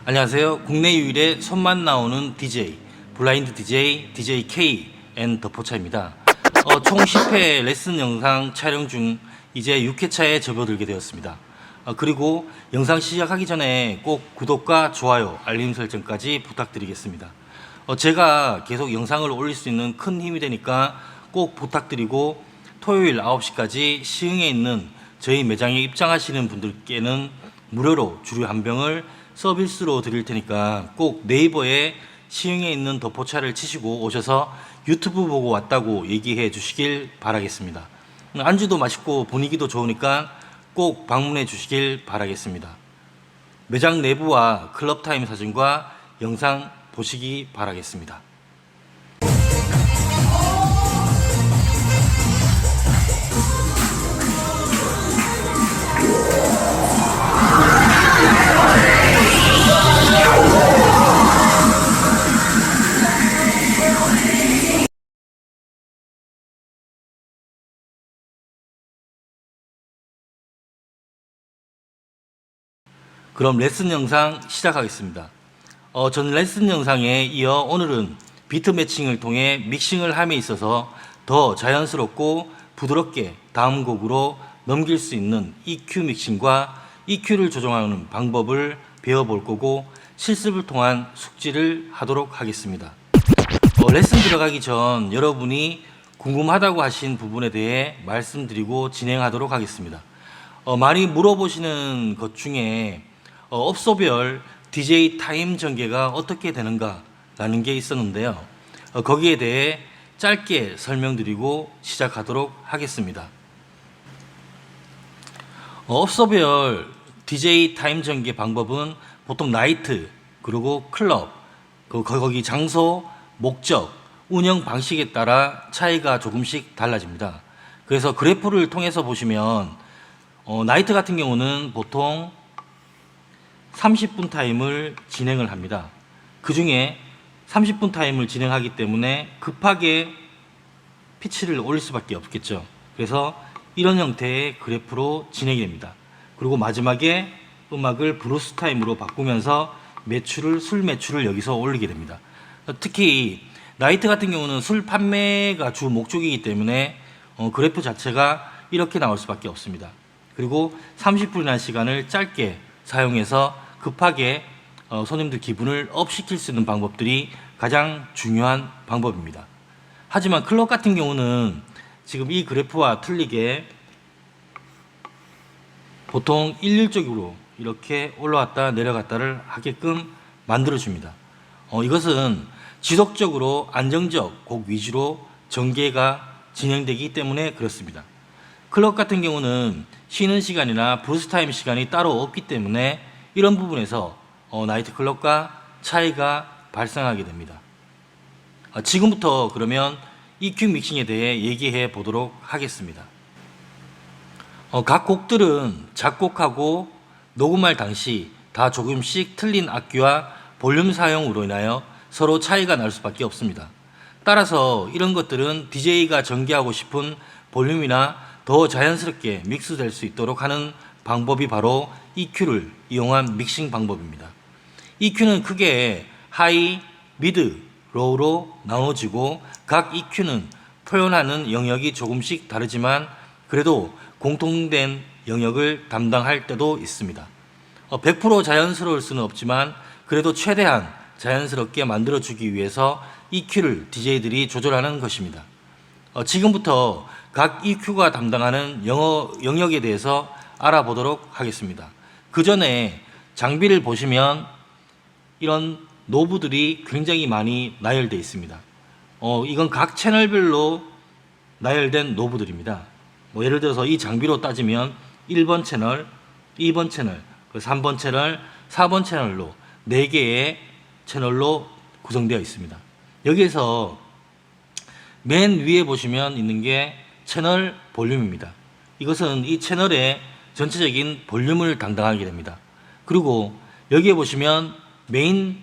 안녕하세요. 국내 유일의 손만 나오는 DJ, 블라인드 DJ, DJ K 앤 더포차입니다. 총 10회 레슨 영상 촬영 중 이제 6회차에 접어들게 되었습니다. 그리고 영상 시작하기 전에 꼭 구독과 좋아요, 알림 설정까지 부탁드리겠습니다. 제가 계속 영상을 올릴 수 있는 큰 힘이 되니까 꼭 부탁드리고, 토요일 9시까지 시흥에 있는 저희 매장에 입장하시는 분들께는 무료로 주류 한 병을 서비스로 드릴 테니까 꼭 네이버에 시흥에 있는 더포차를 치시고 오셔서 유튜브 보고 왔다고 얘기해 주시길 바라겠습니다. 안주도 맛있고 분위기도 좋으니까 꼭 방문해 주시길 바라겠습니다. 매장 내부와 클럽타임 사진과 영상 보시기 바라겠습니다. 그럼 레슨 영상 시작하겠습니다. 전 레슨 영상에 이어 오늘은 비트 매칭을 통해 믹싱을 함에 있어서 더 자연스럽고 부드럽게 다음 곡으로 넘길 수 있는 EQ 믹싱과 EQ를 조정하는 방법을 배워볼 거고, 실습을 통한 숙지를 하도록 하겠습니다. 레슨 들어가기 전 여러분이 궁금하다고 하신 부분에 대해 말씀드리고 진행하도록 하겠습니다. 많이 물어보시는 것 중에 업소별 DJ 타임 전개가 어떻게 되는가 라는 게 있었는데요. 거기에 대해 짧게 설명드리고 시작하도록 하겠습니다. 업소별 DJ 타임 전개 방법은 보통 나이트, 그리고 클럽, 거기 장소, 목적, 운영 방식에 따라 차이가 조금씩 달라집니다. 그래서 그래프를 통해서 보시면 나이트 같은 경우는 보통 30분 타임을 진행을 합니다. 그 중에 30분 타임을 진행하기 때문에 급하게 피치를 올릴 수밖에 없겠죠. 그래서 이런 형태의 그래프로 진행이 됩니다. 그리고 마지막에 음악을 브루스 타임으로 바꾸면서 술 매출을 여기서 올리게 됩니다. 특히 나이트 같은 경우는 술 판매가 주 목적이기 때문에 그래프 자체가 이렇게 나올 수밖에 없습니다. 그리고 30분이라는 시간을 짧게 사용해서 급하게 손님들 기분을 업 시킬 수 있는 방법들이 가장 중요한 방법입니다. 하지만 클럽 같은 경우는 지금 이 그래프와 틀리게 보통 일률적으로 이렇게 올라왔다 내려갔다를 하게끔 만들어줍니다. 이것은 지속적으로 안정적 곡 위주로 전개가 진행되기 때문에 그렇습니다. 클럽 같은 경우는 쉬는 시간이나 브루스 타임 시간이 따로 없기 때문에 이런 부분에서 나이트 클럽과 차이가 발생하게 됩니다. 지금부터 그러면 EQ 믹싱에 대해 얘기해 보도록 하겠습니다. 각 곡들은 작곡하고 녹음할 당시 다 조금씩 틀린 악기와 볼륨 사용으로 인하여 서로 차이가 날 수밖에 없습니다. 따라서 이런 것들은 DJ가 전개하고 싶은 볼륨이나 더 자연스럽게 믹스될 수 있도록 하는 방법이 바로 EQ를 이용한 믹싱 방법입니다. EQ는 크게 하이, 미드, 로우로 나눠지고, 각 EQ는 표현하는 영역이 조금씩 다르지만 그래도 공통된 영역을 담당할 때도 있습니다. 100% 자연스러울 수는 없지만 그래도 최대한 자연스럽게 만들어주기 위해서 EQ를 DJ들이 조절하는 것입니다. 지금부터 각 EQ가 담당하는 영역에 대해서 알아보도록 하겠습니다. 그 전에 장비를 보시면 이런 노브들이 굉장히 많이 나열되어 있습니다. 이건 각 채널별로 나열된 노브들입니다. 예를 들어서 이 장비로 따지면 1번 채널, 2번 채널, 3번 채널, 4번 채널로 4개의 채널로 구성되어 있습니다. 여기에서 맨 위에 보시면 있는 게 채널 볼륨입니다. 이것은 이 채널의 전체적인 볼륨을 담당하게 됩니다. 그리고 여기에 보시면 메인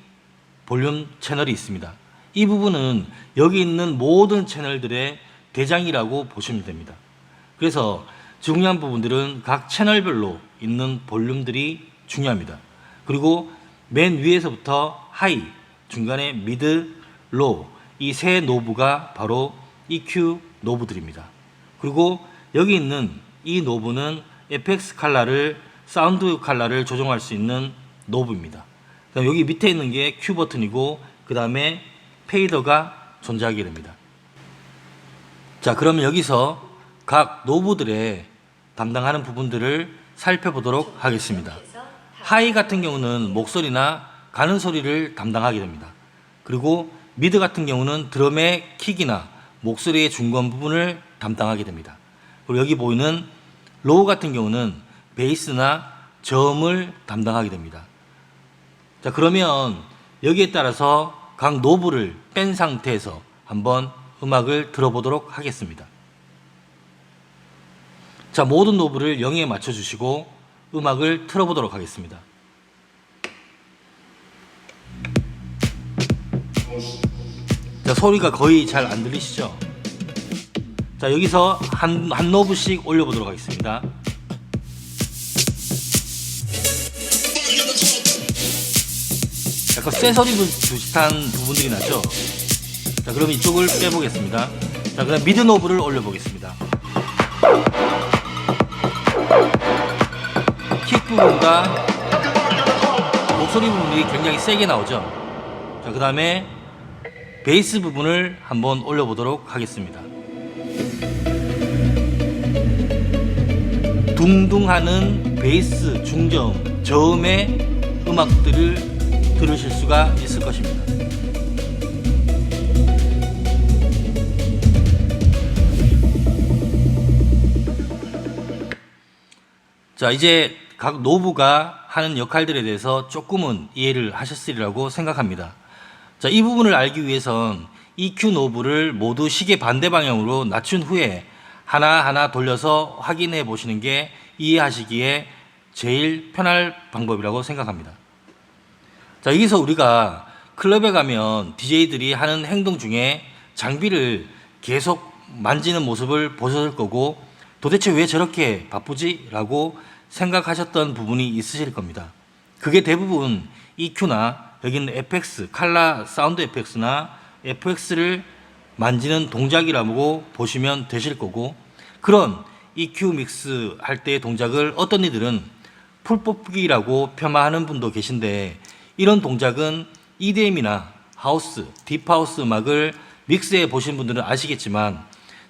볼륨 채널이 있습니다. 이 부분은 여기 있는 모든 채널들의 대장이라고 보시면 됩니다. 그래서 중요한 부분들은 각 채널별로 있는 볼륨들이 중요합니다. 그리고 맨 위에서부터 하이, 중간에 미드, 로우 이 세 노브가 바로 EQ 노브들입니다. 그리고 여기 있는 이 노브는 FX 칼라를 사운드 칼라를 조정할 수 있는 노브입니다. 그다음 여기 밑에 있는 게 Q 버튼이고 그 다음에 페이더가 존재하게 됩니다. 자, 그러면 여기서 각 노브들의 담당하는 부분들을 살펴보도록 하겠습니다. 하이 같은 경우는 목소리나 가는 소리를 담당하게 됩니다. 그리고 미드 같은 경우는 드럼의 킥이나 목소리의 중간 부분을 담당하게 됩니다. 그리고 여기 보이는 로우 같은 경우는 베이스나 저음을 담당하게 됩니다. 자, 그러면 여기에 따라서 각 노브를 뺀 상태에서 한번 음악을 들어보도록 하겠습니다. 자, 모든 노브를 0에 맞춰주시고 음악을 틀어보도록 하겠습니다. 자, 소리가 거의 잘 안 들리시죠? 자, 여기서 한 노브씩 올려보도록 하겠습니다. 약간 쇠소리 비슷한 부분들이 나죠? 자, 그럼 이쪽을 빼보겠습니다. 자, 그 다음 미드 노브를 올려보겠습니다. 킥 부분과 목소리 부분이 굉장히 세게 나오죠. 자, 그 다음에 베이스 부분을 한번 올려보도록 하겠습니다. 둥둥하는 베이스, 중저음, 저음의 음악들을 들으실 수가 있을 것입니다. 자, 이제 각 노브가 하는 역할들에 대해서 조금은 이해를 하셨으리라고 생각합니다. 자, 이 부분을 알기 위해선 EQ 노브를 모두 시계 반대 방향으로 낮춘 후에 하나하나 돌려서 확인해 보시는 게 이해하시기에 제일 편할 방법이라고 생각합니다. 자, 여기서 우리가 클럽에 가면 DJ들이 하는 행동 중에 장비를 계속 만지는 모습을 보셨을 거고 도대체 왜 저렇게 바쁘지? 라고 생각하셨던 부분이 있으실 겁니다. 그게 대부분 EQ나 여기는 FX, 칼라 사운드 FX나 FX를 만지는 동작이라고 보시면 되실 거고 그런 EQ 믹스 할 때의 동작을 어떤 이들은 풀 뽑기라고 폄하하는 분도 계신데 이런 동작은 EDM이나 하우스, 딥하우스 음악을 믹스해 보신 분들은 아시겠지만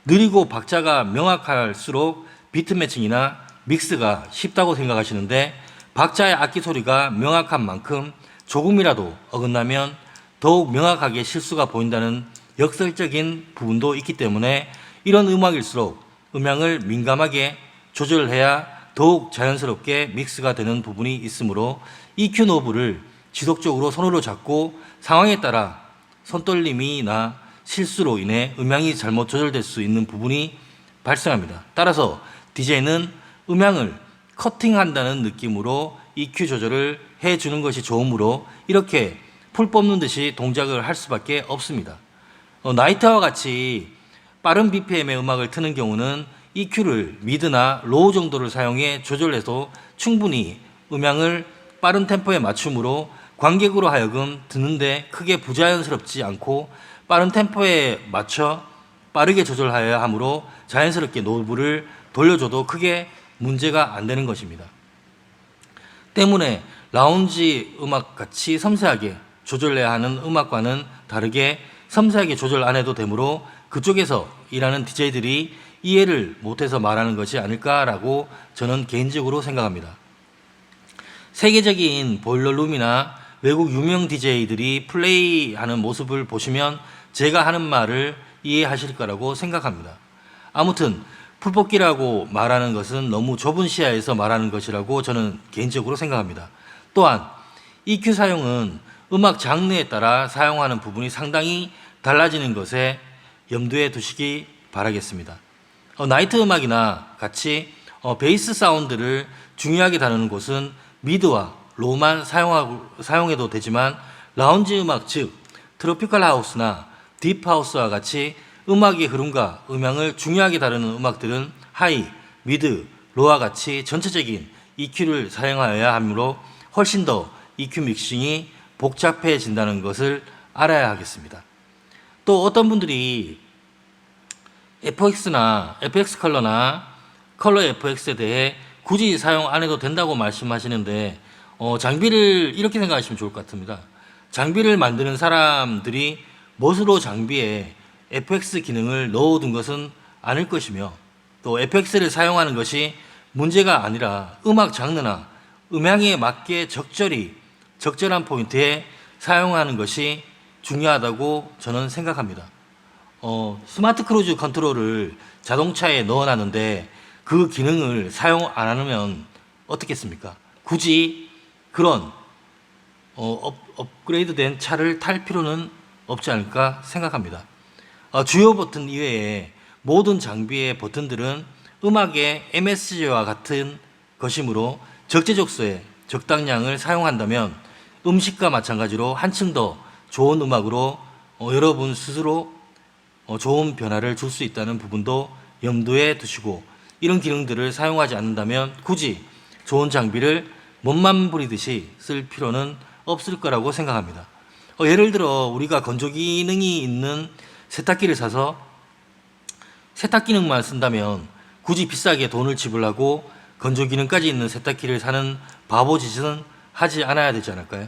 느리고 박자가 명확할수록 비트 매칭이나 믹스가 쉽다고 생각하시는데 박자의 악기 소리가 명확한 만큼 조금이라도 어긋나면 더욱 명확하게 실수가 보인다는 역설적인 부분도 있기 때문에 이런 음악일수록 음향을 민감하게 조절해야 더욱 자연스럽게 믹스가 되는 부분이 있으므로 EQ 노브를 지속적으로 손으로 잡고 상황에 따라 손떨림이나 실수로 인해 음향이 잘못 조절될 수 있는 부분이 발생합니다. 따라서 DJ는 음향을 커팅한다는 느낌으로 EQ 조절을 해주는 것이 좋으므로 이렇게 풀 뽑는 듯이 동작을 할 수밖에 없습니다. 나이트와 같이 빠른 BPM의 음악을 트는 경우는 EQ를 미드나 로우 정도를 사용해 조절해도 충분히 음향을 빠른 템포에 맞춤으로 관객으로 하여금 듣는데 크게 부자연스럽지 않고 빠른 템포에 맞춰 빠르게 조절하여야 하므로 자연스럽게 노브를 돌려줘도 크게 문제가 안 되는 것입니다. 때문에 라운지 음악 같이 섬세하게 조절해야 하는 음악과는 다르게 섬세하게 조절 안 해도 되므로 그쪽에서 일하는 DJ들이 이해를 못해서 말하는 것이 아닐까라고 저는 개인적으로 생각합니다. 세계적인 보일러룸이나 외국 유명 DJ들이 플레이하는 모습을 보시면 제가 하는 말을 이해하실 거라고 생각합니다. 아무튼 풀뽑기라고 말하는 것은 너무 좁은 시야에서 말하는 것이라고 저는 개인적으로 생각합니다. 또한 EQ 사용은 음악 장르에 따라 사용하는 부분이 상당히 달라지는 것에 염두에 두시기 바라겠습니다. 나이트 음악이나 같이 베이스 사운드를 중요하게 다루는 곳은 미드와 로우만 사용해도 되지만 라운지 음악 즉 트로피컬 하우스나 딥 하우스와 같이 음악의 흐름과 음향을 중요하게 다루는 음악들은 하이, 미드, 로우와 같이 전체적인 EQ를 사용하여야 하므로 훨씬 더 EQ 믹싱이 복잡해진다는 것을 알아야 하겠습니다. 또 어떤 분들이 FX 컬러나 컬러 FX에 대해 굳이 사용 안 해도 된다고 말씀하시는데 장비를 이렇게 생각하시면 좋을 것 같습니다. 장비를 만드는 사람들이 멋으로 장비에 FX 기능을 넣어둔 것은 아닐 것이며 또 FX를 사용하는 것이 문제가 아니라 음악 장르나 음향에 맞게 적절한 포인트에 사용하는 것이 중요하다고 저는 생각합니다. 스마트 크루즈 컨트롤을 자동차에 넣어놨는데 그 기능을 사용 안 하면 어떻겠습니까? 굳이 그런 업그레이드된 차를 탈 필요는 없지 않을까 생각합니다. 주요 버튼 이외에 모든 장비의 버튼들은 음악의 MSG와 같은 것이므로 적재적소에 적당량을 사용한다면 음식과 마찬가지로 한층 더 좋은 음악으로 여러분 스스로 좋은 변화를 줄 수 있다는 부분도 염두에 두시고 이런 기능들을 사용하지 않는다면 굳이 좋은 장비를 멋만 부리듯이 쓸 필요는 없을 거라고 생각합니다. 예를 들어 우리가 건조 기능이 있는 세탁기를 사서 세탁 기능만 쓴다면 굳이 비싸게 돈을 지불하고 건조 기능까지 있는 세탁기를 사는 바보 짓은 하지 않아야 되지 않을까요?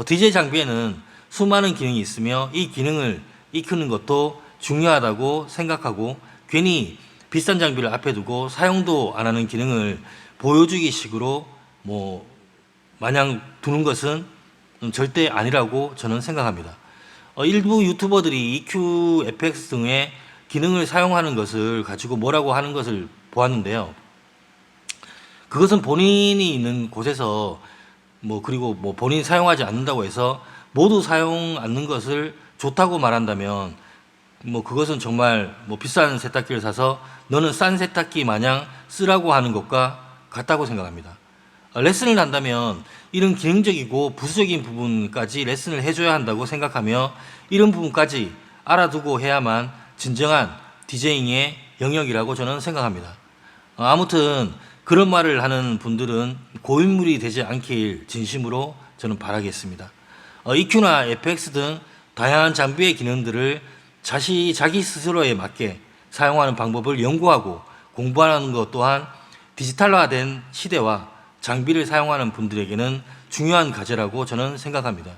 DJ 장비에는 수많은 기능이 있으며 이 기능을 익히는 것도 중요하다고 생각하고 괜히 비싼 장비를 앞에 두고 사용도 안 하는 기능을 보여주기 식으로 마냥 두는 것은 절대 아니라고 저는 생각합니다. 일부 유튜버들이 EQ, FX 등의 기능을 사용하는 것을 가지고 뭐라고 하는 것을 보았는데요. 그것은 본인이 있는 곳에서 그리고 본인이 사용하지 않는다고 해서 모두 사용 않는 것을 좋다고 말한다면 그것은 정말 비싼 세탁기를 사서 너는 싼 세탁기 마냥 쓰라고 하는 것과 같다고 생각합니다. 레슨을 한다면 이런 기능적이고 부수적인 부분까지 레슨을 해줘야 한다고 생각하며 이런 부분까지 알아두고 해야만 진정한 디제잉의 영역이라고 저는 생각합니다. 아무튼 그런 말을 하는 분들은 고인물이 되지 않길 진심으로 저는 바라겠습니다. EQ나 FX 등 다양한 장비의 기능들을 자기 스스로에 맞게 사용하는 방법을 연구하고 공부하는 것 또한 디지털화된 시대와 장비를 사용하는 분들에게는 중요한 과제라고 저는 생각합니다.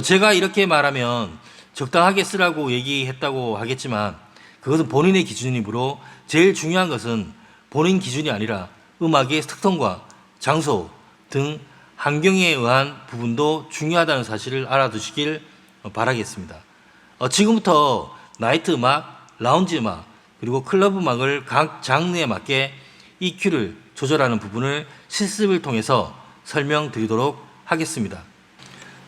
제가 이렇게 말하면 적당하게 쓰라고 얘기했다고 하겠지만 그것은 본인의 기준이므로 제일 중요한 것은 본인 기준이 아니라 음악의 특성과 장소 등 환경에 의한 부분도 중요하다는 사실을 알아두시길 바라겠습니다. 지금부터 나이트 음악, 라운지 음악, 그리고 클럽 음악을 각 장르에 맞게 EQ를 조절하는 부분을 실습을 통해서 설명드리도록 하겠습니다.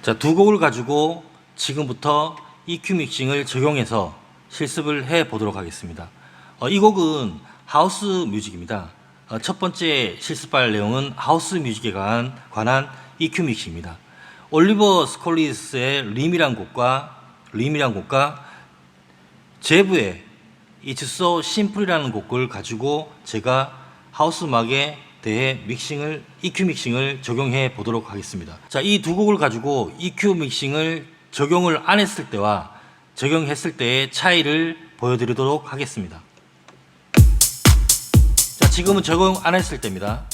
자, 두 곡을 가지고 지금부터 EQ 믹싱을 적용해서 실습을 해 보도록 하겠습니다. 이 곡은 하우스 뮤직입니다. 첫 번째 실습할 내용은 하우스 뮤직에 관한 EQ 믹싱입니다. 올리버 스콜리스의 림이란 곡과 제브의 It's So Simple이라는 곡을 가지고 제가 하우스 음악에 대해 EQ 믹싱을 적용해 보도록 하겠습니다. 자, 이 두 곡을 가지고 EQ 믹싱을 적용을 안 했을 때와 적용했을 때의 차이를 보여드리도록 하겠습니다. 자, 지금은 적용 안 했을 때입니다.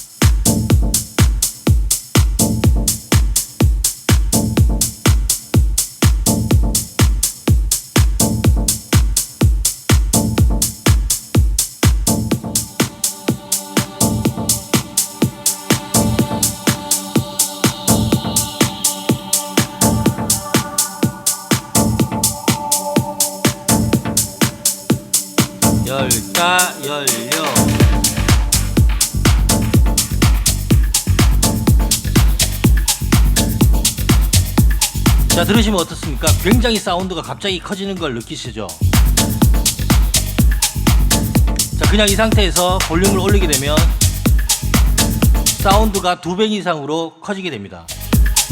열려. 자, 들으시면 어떻습니까? 굉장히 사운드가 갑자기 커지는 걸 느끼시죠? 자, 그냥 이 상태에서 볼륨을 올리게 되면 사운드가 2배 이상으로 커지게 됩니다.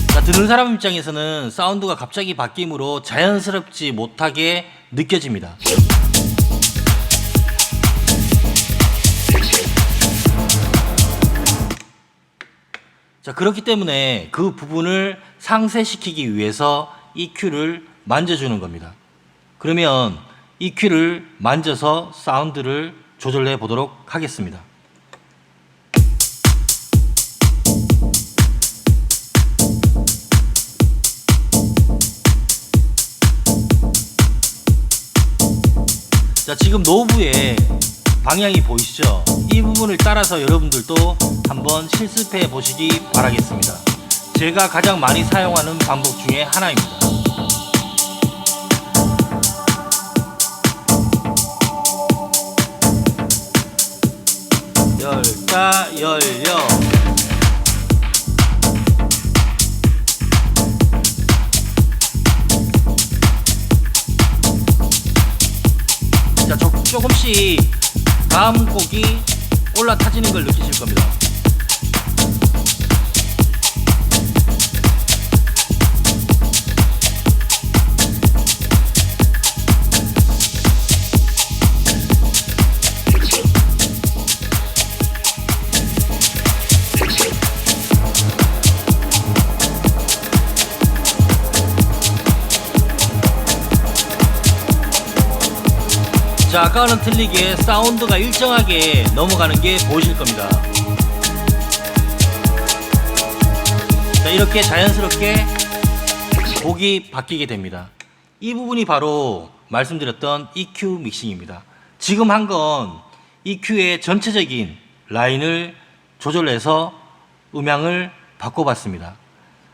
자, 듣는 사람 입장에서는 사운드가 갑자기 바뀜으로 자연스럽지 못하게 느껴집니다. 자, 그렇기 때문에 그 부분을 상쇄시키기 위해서 EQ를 만져주는 겁니다. 그러면 EQ를 만져서 사운드를 조절해 보도록 하겠습니다. 자, 지금 노브의 방향이 보이시죠? 이 부분을 따라서 여러분들도 한번 실습해 보시기 바라겠습니다. 제가 가장 많이 사용하는 방법 중에 하나입니다. 열다 열려. 자, 조금씩 다음 곡이 올라타지는 걸 느끼실 겁니다. 자, 아까와는 틀리게 사운드가 일정하게 넘어가는 게 보이실 겁니다. 자, 이렇게 자연스럽게 곡이 바뀌게 됩니다. 이 부분이 바로 말씀드렸던 EQ 믹싱입니다. 지금 한 건 EQ의 전체적인 라인을 조절해서 음향을 바꿔봤습니다.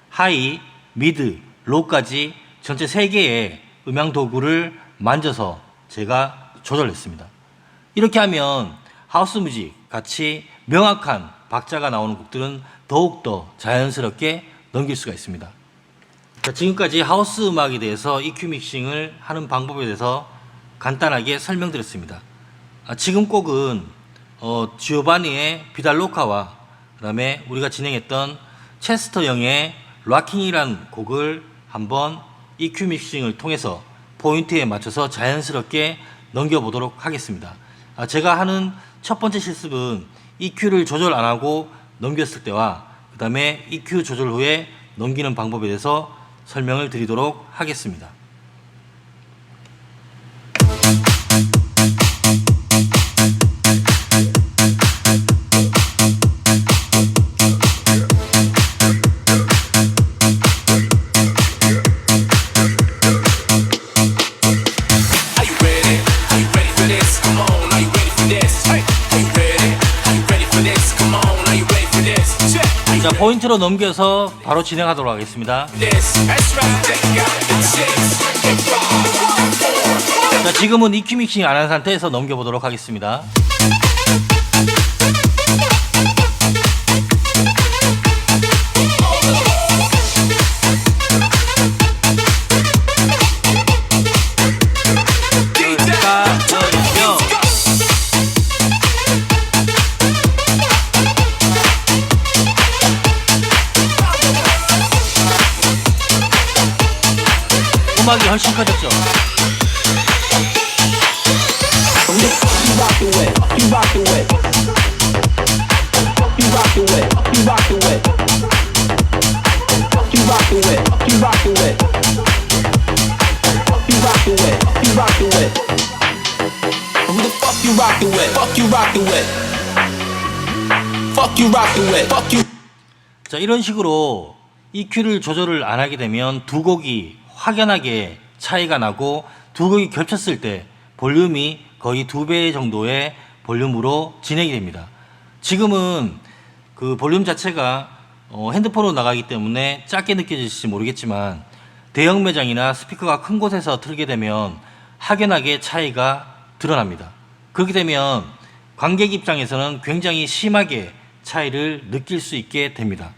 하이, 미드, 로까지 전체 3개의 음향 도구를 만져서 제가 조절했습니다. 이렇게 하면 하우스 뮤직 같이 명확한 박자가 나오는 곡들은 더욱더 자연스럽게 넘길 수가 있습니다. 자, 지금까지 하우스 음악에 대해서 EQ 믹싱을 하는 방법에 대해서 간단하게 설명드렸습니다. 지금 곡은 지오바니의 비달로카와 그 다음에 우리가 진행했던 체스터 영의 락킹이라는 곡을 한번 EQ 믹싱을 통해서 포인트에 맞춰서 자연스럽게 넘겨보도록 하겠습니다. 제가 하는 첫 번째 실습은 EQ를 조절 안 하고 넘겼을 때와 그 다음에 EQ 조절 후에 넘기는 방법에 대해서 설명을 드리도록 하겠습니다. 자, 포인트로 넘겨서 바로 진행하도록 하겠습니다. 자, 지금은 EQ 믹싱 안 한 상태에서 넘겨보도록 하겠습니다. 음악이 훨씬 커졌죠. 자, 이런 식으로 EQ를 조절을 안 하게 되면 두 곡이 확연하게 차이가 나고 두 곡이 겹쳤을 때 볼륨이 거의 2배 정도의 볼륨으로 진행이 됩니다. 지금은 그 볼륨 자체가 핸드폰으로 나가기 때문에 작게 느껴질지 모르겠지만 대형 매장이나 스피커가 큰 곳에서 틀게 되면 확연하게 차이가 드러납니다. 그렇게 되면 관객 입장에서는 굉장히 심하게 차이를 느낄 수 있게 됩니다.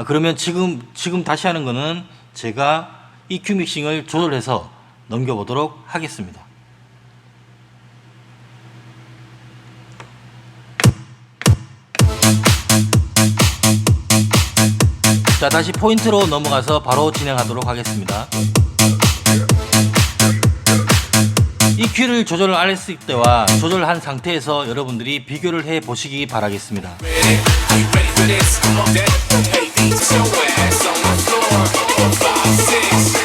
그러면 지금 다시 하는 거는 제가 EQ 믹싱을 조절해서 넘겨보도록 하겠습니다. 자, 다시 포인트로 넘어가서 바로 진행하도록 하겠습니다. EQ를 조절을 안 했을 때와 조절한 상태에서 여러분들이 비교를 해 보시기 바라겠습니다. Put your ass on the floor. 5, 6.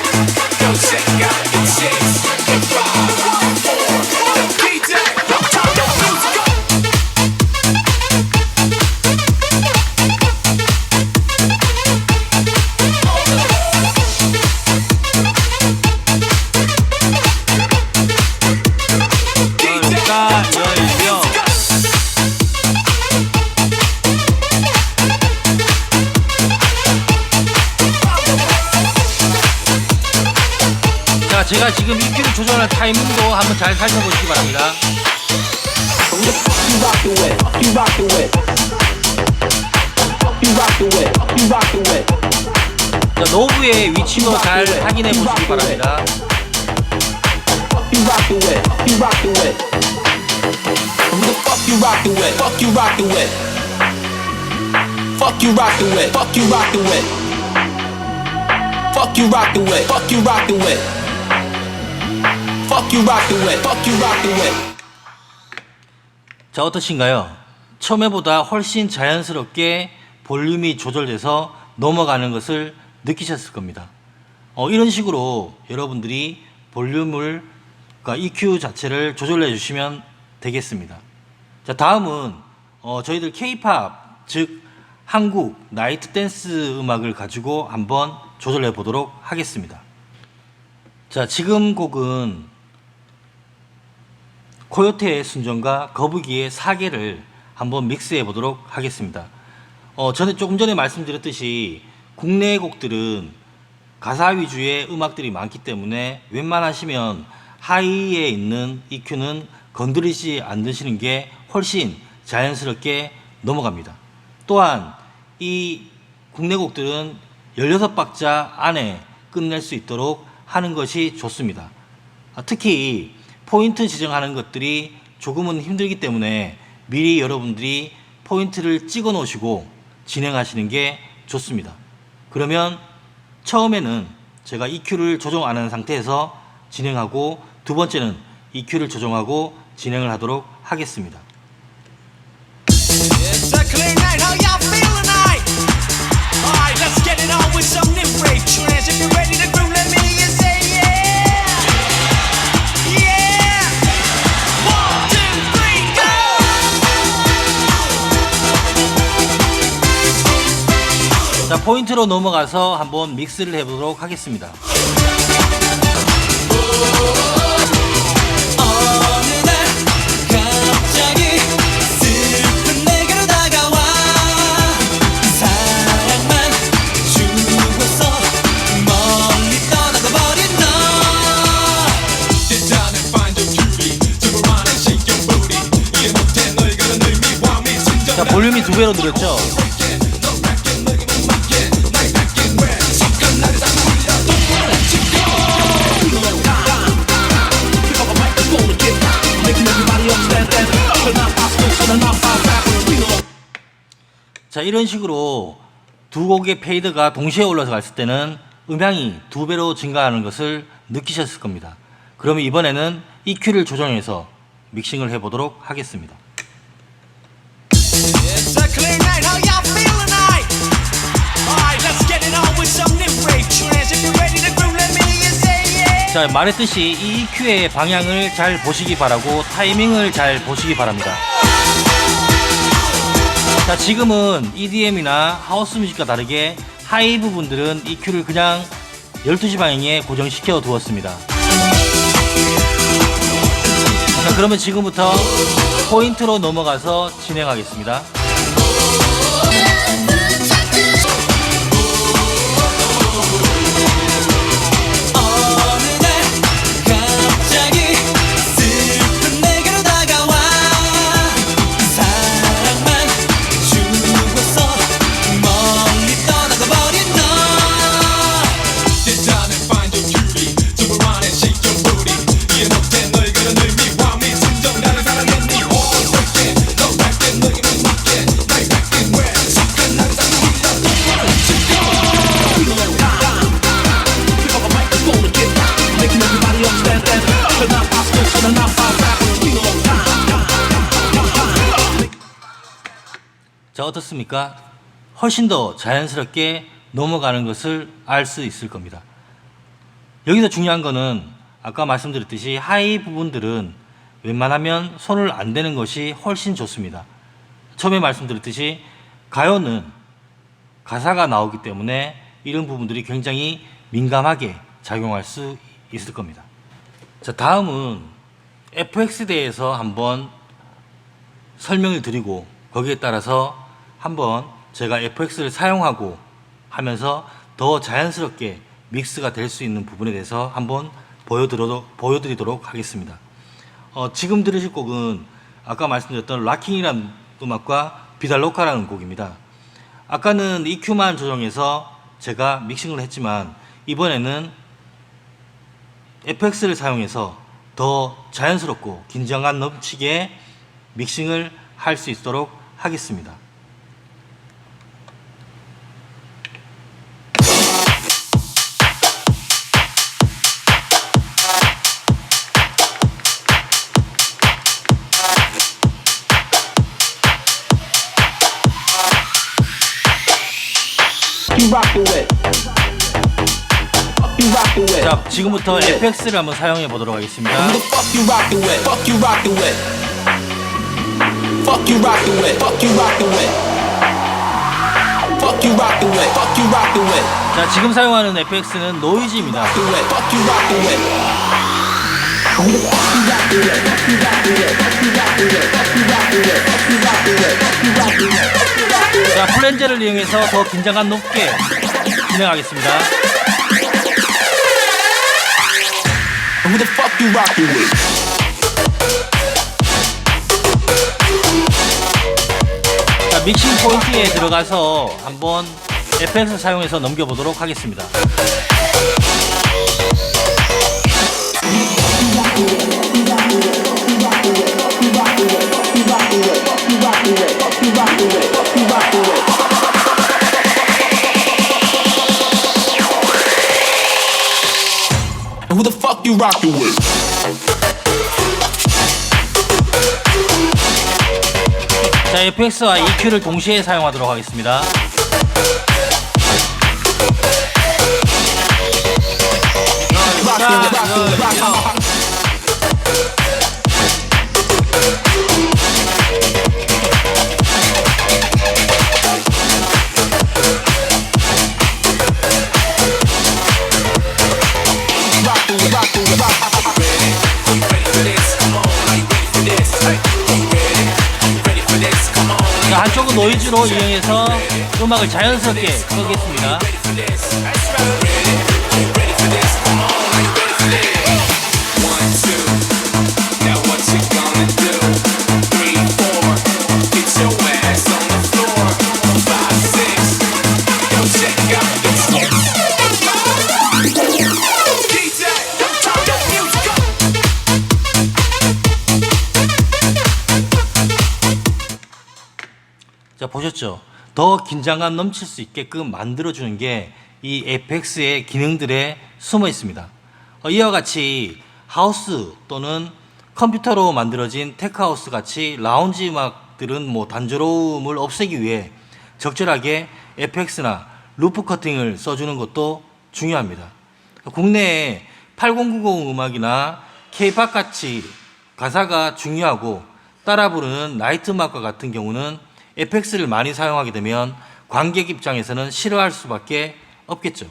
Go check out the chicks. 5, 4. DJ, turn the music up. 자, 제가 지금 EQ를 조절할 타이밍도 한번 잘 살펴보시기 바랍니다. 자, 노브의 위치도 잘 확인해 보시기 바랍니다. 자, 어떠신가요? 처음에보다 훨씬 자연스럽게 볼륨이 조절돼서 넘어가는 것을 느끼셨을 겁니다. 이런 식으로 여러분들이 볼륨을, 그러니까 EQ 자체를 조절해 주시면 되겠습니다. 자, 다음은 저희들 K-팝, 즉 한국 나이트 댄스 음악을 가지고 한번 조절해 보도록 하겠습니다. 자, 지금 곡은 코요테의 순정과 거북이의 사계를 한번 믹스해 보도록 하겠습니다. 조금 전에 말씀드렸듯이 국내 곡들은 가사 위주의 음악들이 많기 때문에 웬만하시면 하이에 있는 EQ는 건드리지 않으시는 게 훨씬 자연스럽게 넘어갑니다. 또한 이 국내 곡들은 16박자 안에 끝낼 수 있도록 하는 것이 좋습니다. 특히 포인트 지정하는 것들이 조금은 힘들기 때문에 미리 여러분들이 포인트를 찍어 놓으시고 진행하시는 게 좋습니다. 그러면 처음에는 제가 EQ를 조정 안 한 상태에서 진행하고, 두 번째는 EQ를 조정하고 진행을 하도록 하겠습니다. It's a clear night, how y'all feel tonight? Alright, let's get it on with some new rave trance. If you're ready to groove, let me hear you say yeah. Yeah. 1, 2, 3, go. 자, 포인트로 넘어가서 한번 믹스를 해보도록 하겠습니다. 어느 날 갑자기 슬픈 내게로 다가와 사랑만 주고서 멀리 떠나가 버린 너. Sit down and find your cutie. 저번에 shake your booty. 이해 못해 널 그런 의미와 미친 자, 볼륨이 2배로 늘었죠? 자, 이런 식으로 두 곡의 페이드가 동시에 올라서 갔을 때는 음향이 2배로 증가하는 것을 느끼셨을 겁니다. 그러면 이번에는 EQ를 조정해서 믹싱을 해보도록 하겠습니다. It's a clear night, how y'all feel tonight? Alright, let's get it on with some new rave trance. If you're ready to groove, let me hear you say yeah. 자, 말했듯이 이 EQ의 방향을 잘 보시기 바라고 타이밍을 잘 보시기 바랍니다. 자, 지금은 EDM이나 하우스 뮤직과 다르게 하이 부분들은 EQ를 그냥 12시 방향에 고정시켜 두었습니다. 자, 그러면 지금부터 포인트로 넘어가서 진행하겠습니다. 어느 날 갑자기 슬픈 내게로 다가와 사랑만 주고서 멀리 떠나가 버린 너. Sit down and find your cutie. Jump around and shake your booty. 이해 못해 널 그런 의미와 미친 정 나를 사랑했니? 어떻게 너밖에 너에게만 맞게 날 뺏긴 왜 착한 나를 사랑이라 똑바로 지켜. Pick up a microphone and get down, making everybody understand that you're not possible, so they're not far back. We know time. 자, 어떻습니까? 훨씬 더 자연스럽게 넘어가는 것을 알 수 있을 겁니다. 여기서 중요한 거는 아까 말씀드렸듯이 하이 부분들은 웬만하면 손을 안 대는 것이 훨씬 좋습니다. 처음에 말씀드렸듯이 가요는 가사가 나오기 때문에 이런 부분들이 굉장히 민감하게 작용할 수 있을 겁니다. 자, 다음은 FX에 대해서 한번 설명을 드리고 거기에 따라서 한번 제가 FX를 사용하고 하면서 더 자연스럽게 믹스가 될 수 있는 부분에 대해서 한번 보여드리도록 하겠습니다. 지금 들으실 곡은 아까 말씀드렸던 락킹이라는 음악과 비달로카라는 곡입니다. 아까는 EQ만 조정해서 제가 믹싱을 했지만 이번에는 FX를 사용해서 더 자연스럽고 긴장감 넘치게 믹싱을 할 수 있도록 하겠습니다. 자, 지금부터 FX를 한번 사용해 보도록 하겠습니다. 자, 지금 사용하는 FX는 노이즈입니다. 자, 플랜저를 이용해서 더 긴장감 높게 진행하겠습니다. Who the fuck you rockin' with? 자, 믹싱 포인트에 들어가서 한번 FX 사용해서 넘겨보도록 하겠습니다. Who the fuck you rockin' with? 자, FX와 EQ를 동시에 사용하도록 하겠습니다. 자, 한쪽은 노이즈로 이용해서 음악을 자연스럽게 끄겠습니다. 자, 보셨죠? 더 긴장감 넘칠 수 있게끔 만들어주는 게 이 FX의 기능들에 숨어 있습니다. 이와 같이 하우스 또는 컴퓨터로 만들어진 테크하우스 같이 라운지 음악들은 뭐 단조로움을 없애기 위해 적절하게 FX나 루프 커팅을 써주는 것도 중요합니다. 국내에 8090 음악이나 K-팝 같이 가사가 중요하고 따라 부르는 나이트 음악과 같은 경우는 FX를 많이 사용하게 되면 관객 입장에서는 싫어할 수밖에 없겠죠.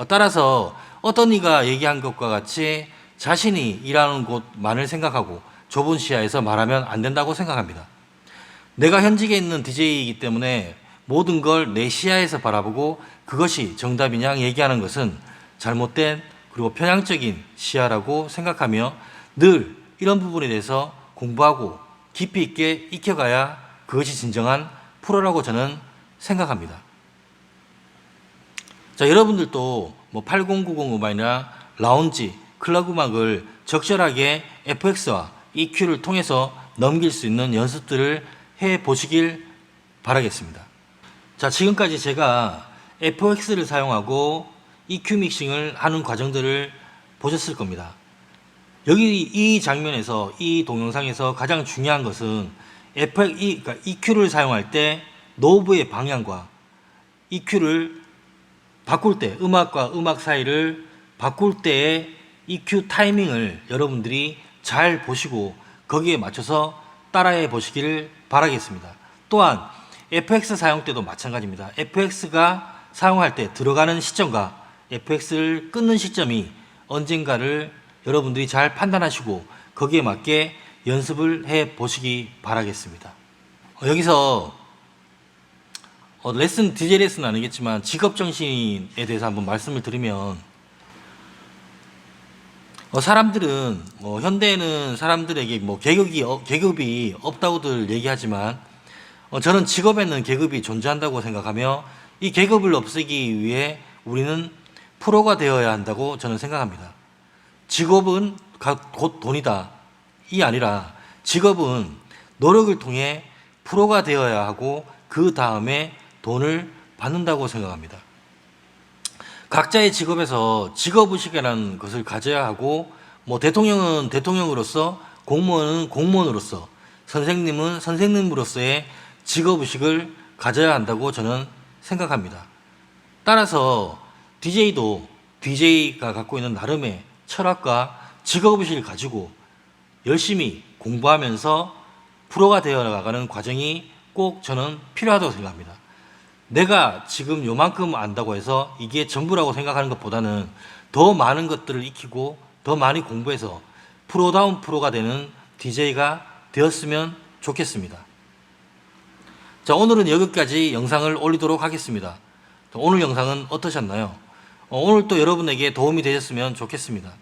따라서 어떤 이가 얘기한 것과 같이 자신이 일하는 곳만을 생각하고 좁은 시야에서 말하면 안 된다고 생각합니다. 내가 현직에 있는 DJ이기 때문에 모든 걸 내 시야에서 바라보고 그것이 정답이냐 얘기하는 것은 잘못된 그리고 편향적인 시야라고 생각하며 늘 이런 부분에 대해서 공부하고 깊이 있게 익혀가야 그것이 진정한 프로라고 저는 생각합니다. 자, 여러분들도 뭐 8090 음악이나 라운지, 클럽 음악을 적절하게 FX와 EQ를 통해서 넘길 수 있는 연습들을 해 보시길 바라겠습니다. 자, 지금까지 제가 FX를 사용하고 EQ 믹싱을 하는 과정들을 보셨을 겁니다. 여기 이 장면에서, 이 동영상에서 가장 중요한 것은 그러니까 EQ를 사용할 때 노브의 방향과 EQ를 바꿀 때, 음악과 음악 사이를 바꿀 때의 EQ 타이밍을 여러분들이 잘 보시고 거기에 맞춰서 따라해 보시기를 바라겠습니다. 또한 FX 사용 때도 마찬가지입니다. FX가 사용할 때 들어가는 시점과 FX를 끊는 시점이 언젠가를 여러분들이 잘 판단하시고 거기에 맞게 연습을 해 보시기 바라겠습니다. 여기서 레슨, DJ 레슨은 아니겠지만 직업정신에 대해서 한번 말씀을 드리면, 사람들은 현대에는 사람들에게 계급이 없다고들 얘기하지만 저는 직업에는 계급이 존재한다고 생각하며 이 계급을 없애기 위해 우리는 프로가 되어야 한다고 저는 생각합니다. 직업은 곧 돈이다 이 아니라 직업은 노력을 통해 프로가 되어야 하고 그 다음에 돈을 받는다고 생각합니다. 각자의 직업에서 직업의식이라는 것을 가져야 하고, 대통령은 대통령으로서, 공무원은 공무원으로서, 선생님은 선생님으로서의 직업의식을 가져야 한다고 저는 생각합니다. 따라서 DJ도 DJ가 갖고 있는 나름의 철학과 직업의식을 가지고 열심히 공부하면서 프로가 되어 나가는 과정이 꼭 저는 필요하다고 생각합니다. 내가 지금 요만큼 안다고 해서 이게 전부라고 생각하는 것보다는 더 많은 것들을 익히고 더 많이 공부해서 프로다운 프로가 되는 DJ가 되었으면 좋겠습니다. 자, 오늘은 여기까지 영상을 올리도록 하겠습니다. 오늘 영상은 어떠셨나요? 오늘 또 여러분에게 도움이 되셨으면 좋겠습니다.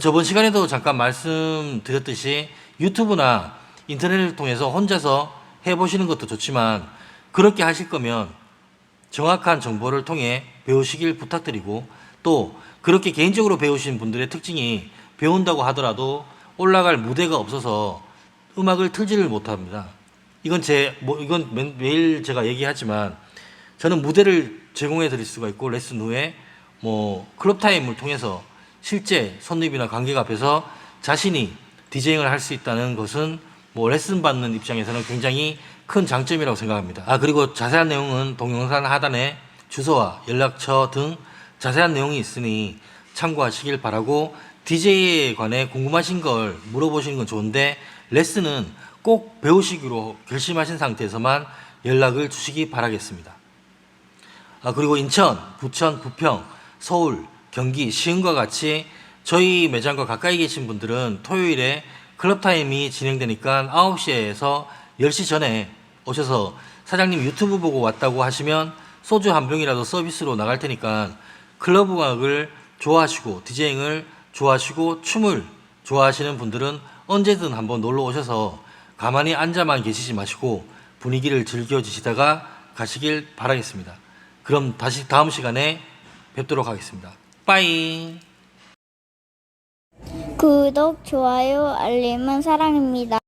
저번 시간에도 잠깐 말씀드렸듯이 유튜브나 인터넷을 통해서 혼자서 해보시는 것도 좋지만 그렇게 하실 거면 정확한 정보를 통해 배우시길 부탁드리고, 또 그렇게 개인적으로 배우신 분들의 특징이 배운다고 하더라도 올라갈 무대가 없어서 음악을 틀지를 못합니다. 이건 매일 제가 얘기하지만 저는 무대를 제공해 드릴 수가 있고 레슨 후에 클럽 타임을 통해서 실제 손님이나 관객 앞에서 자신이 디제잉을 할 수 있다는 것은 레슨 받는 입장에서는 굉장히 큰 장점이라고 생각합니다. 그리고 자세한 내용은 동영상 하단에 주소와 연락처 등 자세한 내용이 있으니 참고하시길 바라고, DJ에 관해 궁금하신 걸 물어보시는 건 좋은데 레슨은 꼭 배우시기로 결심하신 상태에서만 연락을 주시기 바라겠습니다. 그리고 인천, 부천, 부평, 서울, 경기, 시흥과 같이 저희 매장과 가까이 계신 분들은 토요일에 클럽 타임이 진행되니까 9시에서 10시 전에 오셔서 사장님 유튜브 보고 왔다고 하시면 소주 한 병이라도 서비스로 나갈 테니까 클럽 음악을 좋아하시고 디제잉을 좋아하시고 춤을 좋아하시는 분들은 언제든 한번 놀러 오셔서 가만히 앉아만 계시지 마시고 분위기를 즐겨주시다가 가시길 바라겠습니다. 그럼 다시 다음 시간에 뵙도록 하겠습니다. 빠이. 구독, 좋아요, 알림은 사랑입니다.